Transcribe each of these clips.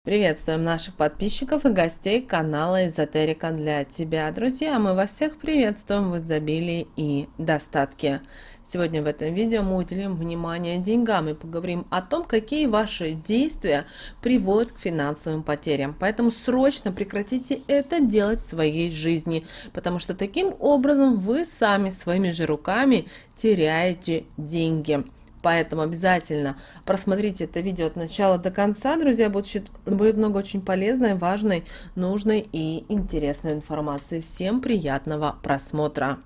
Приветствуем наших подписчиков и гостей канала Эзотерика для тебя. Друзья, мы вас всех приветствуем в изобилии и достатке. Сегодня в этом видео мы уделим внимание деньгам и поговорим о том, какие ваши действия приводят к финансовым потерям. Поэтому срочно прекратите это делать в своей жизни, потому что таким образом вы сами своими же руками теряете деньги. Поэтому обязательно просмотрите это видео от начала до конца, друзья, будет много очень полезной, важной, нужной и интересной информации. Всем приятного просмотра!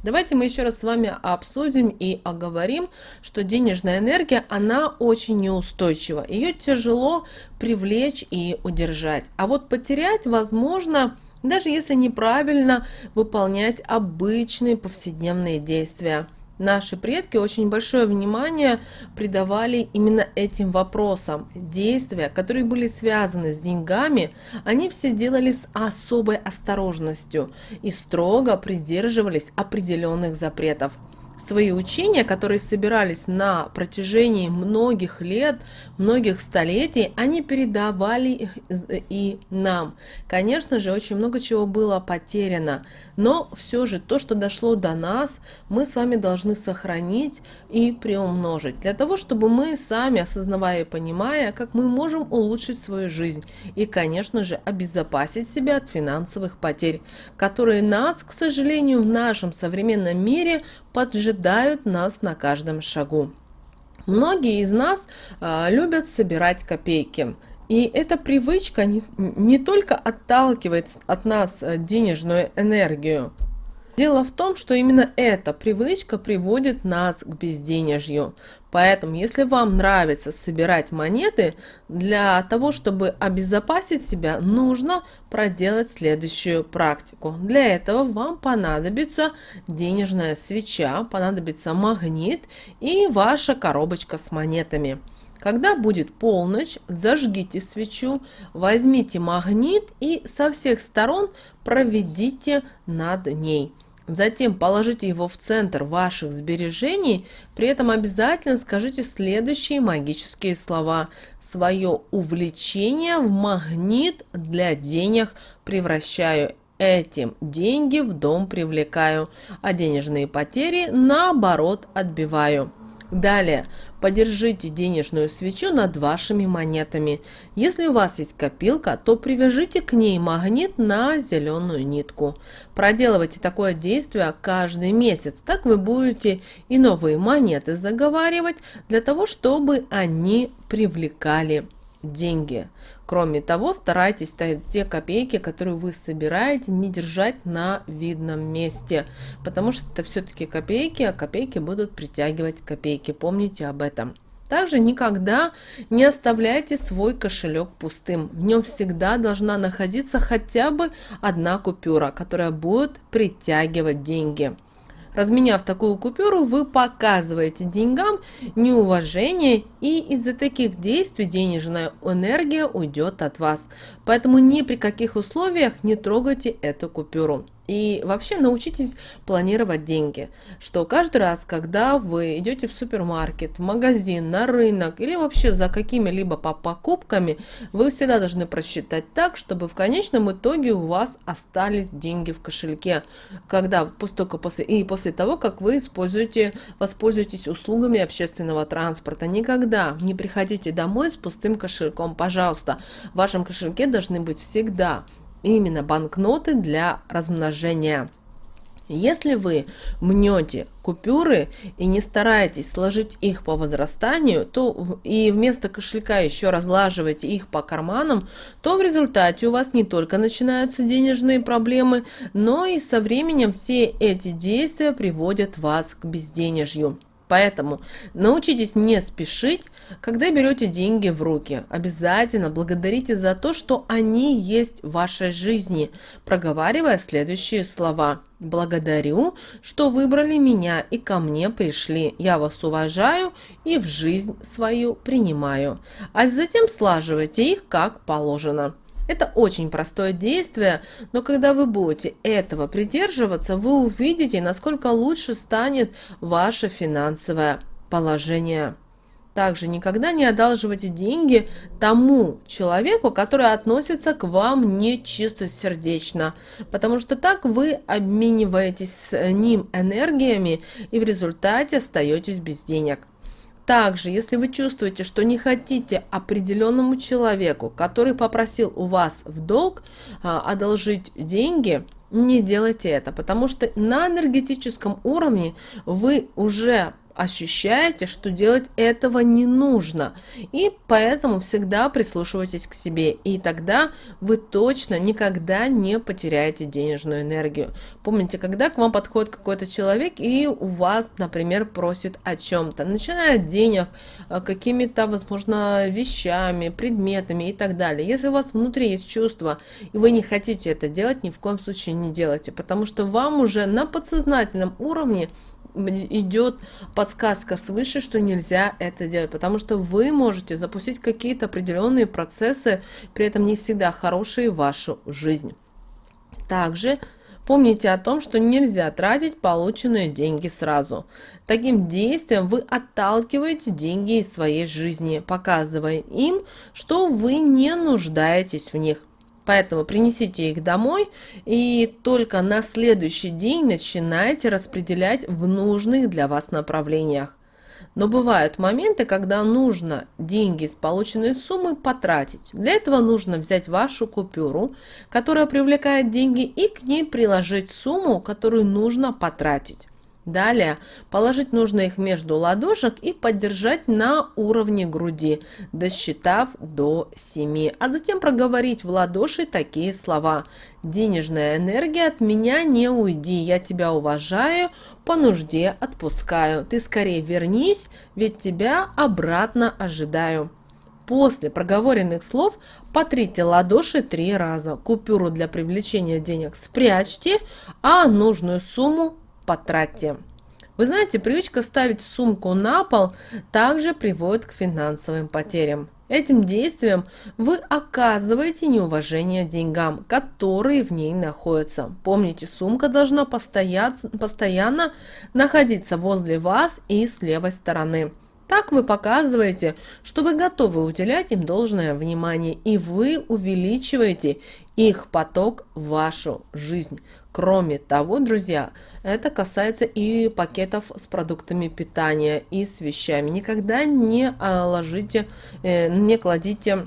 Давайте мы еще раз с вами обсудим и оговорим, что денежная энергия, она очень неустойчива. Ее тяжело привлечь и удержать. А вот потерять возможно, даже если неправильно выполнять обычные повседневные действия. Наши предки очень большое внимание придавали именно этим вопросам. Действия, которые были связаны с деньгами, они все делали с особой осторожностью и строго придерживались определенных запретов. Свои учения, которые собирались на протяжении многих лет, многих столетий, они передавали и нам. Конечно же, очень много чего было потеряно, но все же то, что дошло до нас, мы с вами должны сохранить и приумножить, для того, чтобы мы сами, осознавая и понимая, как мы можем улучшить свою жизнь и, конечно же, обезопасить себя от финансовых потерь, которые нас, к сожалению, в нашем современном мире поджидают нас на каждом шагу. Многие из нас любят собирать копейки. И эта привычка не только отталкивает от нас денежную энергию. Дело в том, что именно эта привычка приводит нас к безденежью. Поэтому, если вам нравится собирать монеты, для того, чтобы обезопасить себя, нужно проделать следующую практику. Для этого вам понадобится денежная свеча, понадобится магнит и ваша коробочка с монетами. Когда будет полночь, зажгите свечу, возьмите магнит и со всех сторон проведите над ней. Затем положите его в центр ваших сбережений, при этом обязательно скажите следующие магические слова. Свое увлечение в магнит для денег превращаю. Этим деньги в дом привлекаю, а денежные потери наоборот отбиваю. Далее, подержите денежную свечу над вашими монетами. Если у вас есть копилка, то привяжите к ней магнит на зеленую нитку. Проделывайте такое действие каждый месяц. Так вы будете и новые монеты заговаривать, для того, чтобы они привлекали деньги. Кроме того, старайтесь те копейки, которые вы собираете, не держать на видном месте, потому что это все-таки копейки, а копейки будут притягивать копейки. Помните об этом. Также никогда не оставляйте свой кошелек пустым. В нем всегда должна находиться хотя бы одна купюра, которая будет притягивать деньги. Разменяв такую купюру, вы показываете деньгам неуважение, и из-за таких действий денежная энергия уйдет от вас. Поэтому ни при каких условиях не трогайте эту купюру. И вообще научитесь планировать деньги, что каждый раз, когда вы идете в супермаркет, в магазин, на рынок или вообще за какими-либо покупками, вы всегда должны просчитать так, чтобы в конечном итоге у вас остались деньги в кошельке, только после того, как вы воспользуетесь услугами общественного транспорта. Никогда не приходите домой с пустым кошельком, пожалуйста. В вашем кошельке должны быть всегда именно банкноты для размножения. Если вы мнете купюры и не стараетесь сложить их по возрастанию, и вместо кошелька еще разлаживаете их по карманам, то в результате у вас не только начинаются денежные проблемы, но и со временем все эти действия приводят вас к безденежью. Поэтому научитесь не спешить, когда берете деньги в руки. Обязательно благодарите за то, что они есть в вашей жизни, проговаривая следующие слова. Благодарю, что выбрали меня и ко мне пришли. Я вас уважаю и в жизнь свою принимаю. А затем слаживайте их как положено. Это очень простое действие, но когда вы будете этого придерживаться, вы увидите, насколько лучше станет ваше финансовое положение. Также никогда не одалживайте деньги тому человеку, который относится к вам нечистосердечно, потому что так вы обмениваетесь с ним энергиями и в результате остаетесь без денег. Также, если вы чувствуете, что не хотите определенному человеку, который попросил у вас в долг, одолжить деньги, не делайте это, потому что на энергетическом уровне вы уже ощущаете, что делать этого не нужно, и поэтому всегда прислушивайтесь к себе, и тогда вы точно никогда не потеряете денежную энергию. Помните, когда к вам подходит какой-то человек и у вас, например, просит о чем-то, начиная от денег, какими-то, возможно, вещами, предметами и так далее. Если у вас внутри есть чувство, и вы не хотите это делать, ни в коем случае не делайте, потому что вам уже на подсознательном уровне идет подсказка свыше, что нельзя это делать, потому что вы можете запустить какие-то определенные процессы, при этом не всегда хорошие, в вашу жизнь. Также помните о том, что нельзя тратить полученные деньги сразу. Таким действием вы отталкиваете деньги из своей жизни, показывая им, что вы не нуждаетесь в них. Поэтому принесите их домой и только на следующий день начинайте распределять в нужных для вас направлениях. Но бывают моменты, когда нужно деньги с полученной суммы потратить. Для этого нужно взять вашу купюру, которая привлекает деньги, и к ней приложить сумму, которую нужно потратить. Далее положить нужно их между ладошек и поддержать на уровне груди, досчитав до 7. А затем проговорить в ладоши такие слова: «Денежная энергия, от меня не уйди, я тебя уважаю, по нужде отпускаю. Ты скорее вернись, ведь тебя обратно ожидаю». После проговоренных слов потрите ладоши 3 раза. Купюру для привлечения денег спрячьте, а нужную сумму потратьте. Вы знаете, привычка ставить сумку на пол также приводит к финансовым потерям. Этим действием вы оказываете неуважение деньгам, которые в ней находятся. Помните, сумка должна постоянно находиться возле вас и с левой стороны. Так вы показываете, что вы готовы уделять им должное внимание, и вы увеличиваете их поток в вашу жизнь. Кроме того, друзья, это касается и пакетов с продуктами питания и с вещами. Никогда не кладите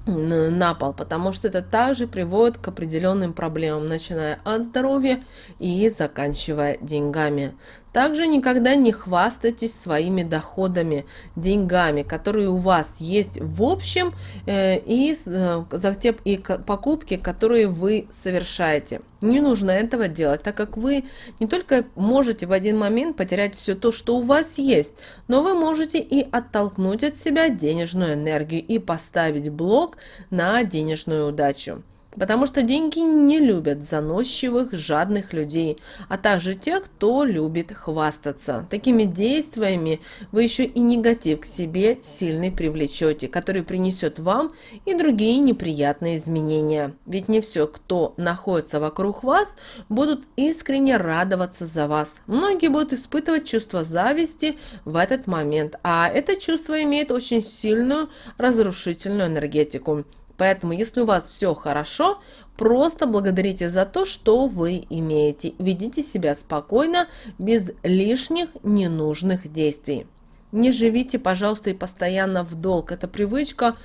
на пол, потому что это также приводит к определенным проблемам, начиная от здоровья и заканчивая деньгами. Также никогда не хвастайтесь своими доходами, деньгами, которые у вас есть в общем, и за те покупки, которые вы совершаете. Не нужно этого делать, так как вы не только можете в один момент потерять все то, что у вас есть, но вы можете и оттолкнуть от себя денежную энергию и поставить блок на денежную удачу. Потому что деньги не любят заносчивых, жадных людей, а также тех, кто любит хвастаться. Такими действиями вы еще и негатив к себе сильный привлечете, который принесет вам и другие неприятные изменения. Ведь не все, кто находится вокруг вас, будут искренне радоваться за вас. Многие будут испытывать чувство зависти в этот момент, а это чувство имеет очень сильную разрушительную энергетику. Поэтому, если у вас все хорошо, просто благодарите за то, что вы имеете. Ведите себя спокойно, без лишних ненужных действий. Не живите, пожалуйста, и постоянно в долг. Это привычка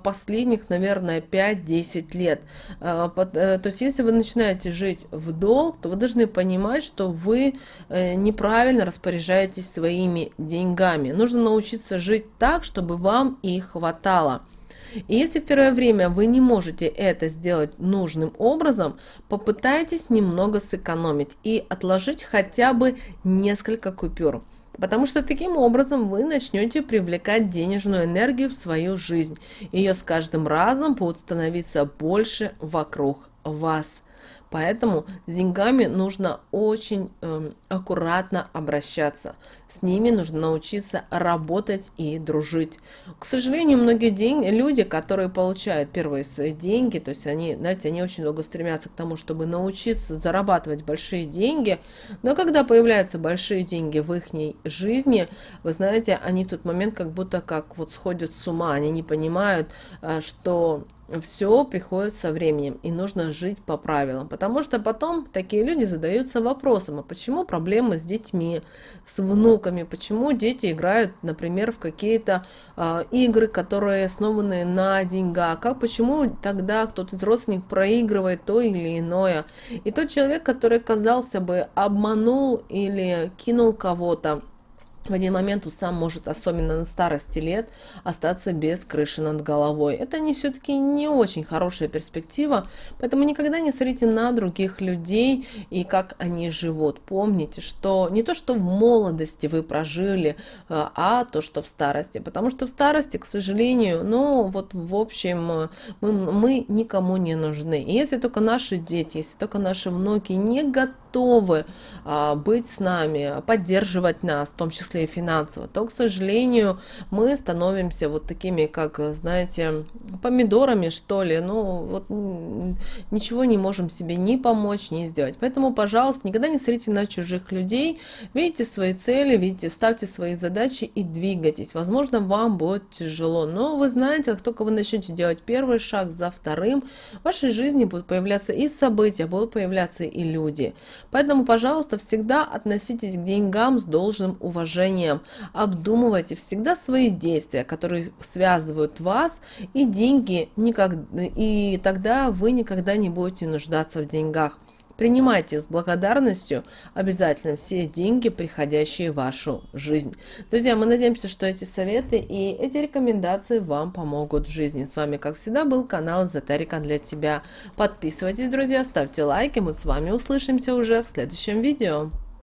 последних, наверное, 5-10 лет. То есть, если вы начинаете жить в долг, то вы должны понимать, что вы неправильно распоряжаетесь своими деньгами. Нужно научиться жить так, чтобы вам их хватало. И если в первое время вы не можете это сделать нужным образом, попытайтесь немного сэкономить и отложить хотя бы несколько купюр. Потому что таким образом вы начнете привлекать денежную энергию в свою жизнь. Ее с каждым разом будет становиться больше вокруг вас. Поэтому с деньгами нужно очень аккуратно обращаться. С ними нужно научиться работать и дружить. К сожалению, многие люди, которые получают первые свои деньги, то есть они, знаете, они очень долго стремятся к тому, чтобы научиться зарабатывать большие деньги, но когда появляются большие деньги в их жизни, вы знаете, они в тот момент как будто как вот сходят с ума, они не понимают, что все приходит со временем, и нужно жить по правилам. Потому что потом такие люди задаются вопросом, а почему проблемы с детьми, с внуками, почему дети играют, например, в какие-то игры, которые основаны на деньгах, почему тогда кто-то из родственников проигрывает то или иное. И тот человек, который, казался бы, обманул или кинул кого-то, в один момент он сам может, особенно на старости лет, остаться без крыши над головой. Это все-таки не очень хорошая перспектива, поэтому никогда не смотрите на других людей и как они живут. Помните, что не то, что в молодости вы прожили, а то, что в старости. Потому что в старости, к сожалению, в общем, мы никому не нужны. И если только наши дети, если только наши внуки не готовы быть с нами, поддерживать нас, в том числе и финансово, то, к сожалению, мы становимся вот такими, как, знаете, помидорами, что ли, ничего не можем себе ни помочь, ни сделать. Поэтому, пожалуйста, никогда не смотрите на чужих людей, видите свои цели, ставьте свои задачи и двигайтесь. Возможно, вам будет тяжело, но вы знаете, как только вы начнете делать первый шаг за вторым, в вашей жизни будут появляться и события, будут появляться и люди. Поэтому, пожалуйста, всегда относитесь к деньгам с должным уважением, обдумывайте всегда свои действия, которые связывают вас и деньги, и тогда вы никогда не будете нуждаться в деньгах. Принимайте с благодарностью обязательно все деньги, приходящие в вашу жизнь. Друзья, мы надеемся, что эти советы и эти рекомендации вам помогут в жизни. С вами, как всегда, был канал Эзотерика для тебя. Подписывайтесь, друзья, ставьте лайки, мы с вами услышимся уже в следующем видео.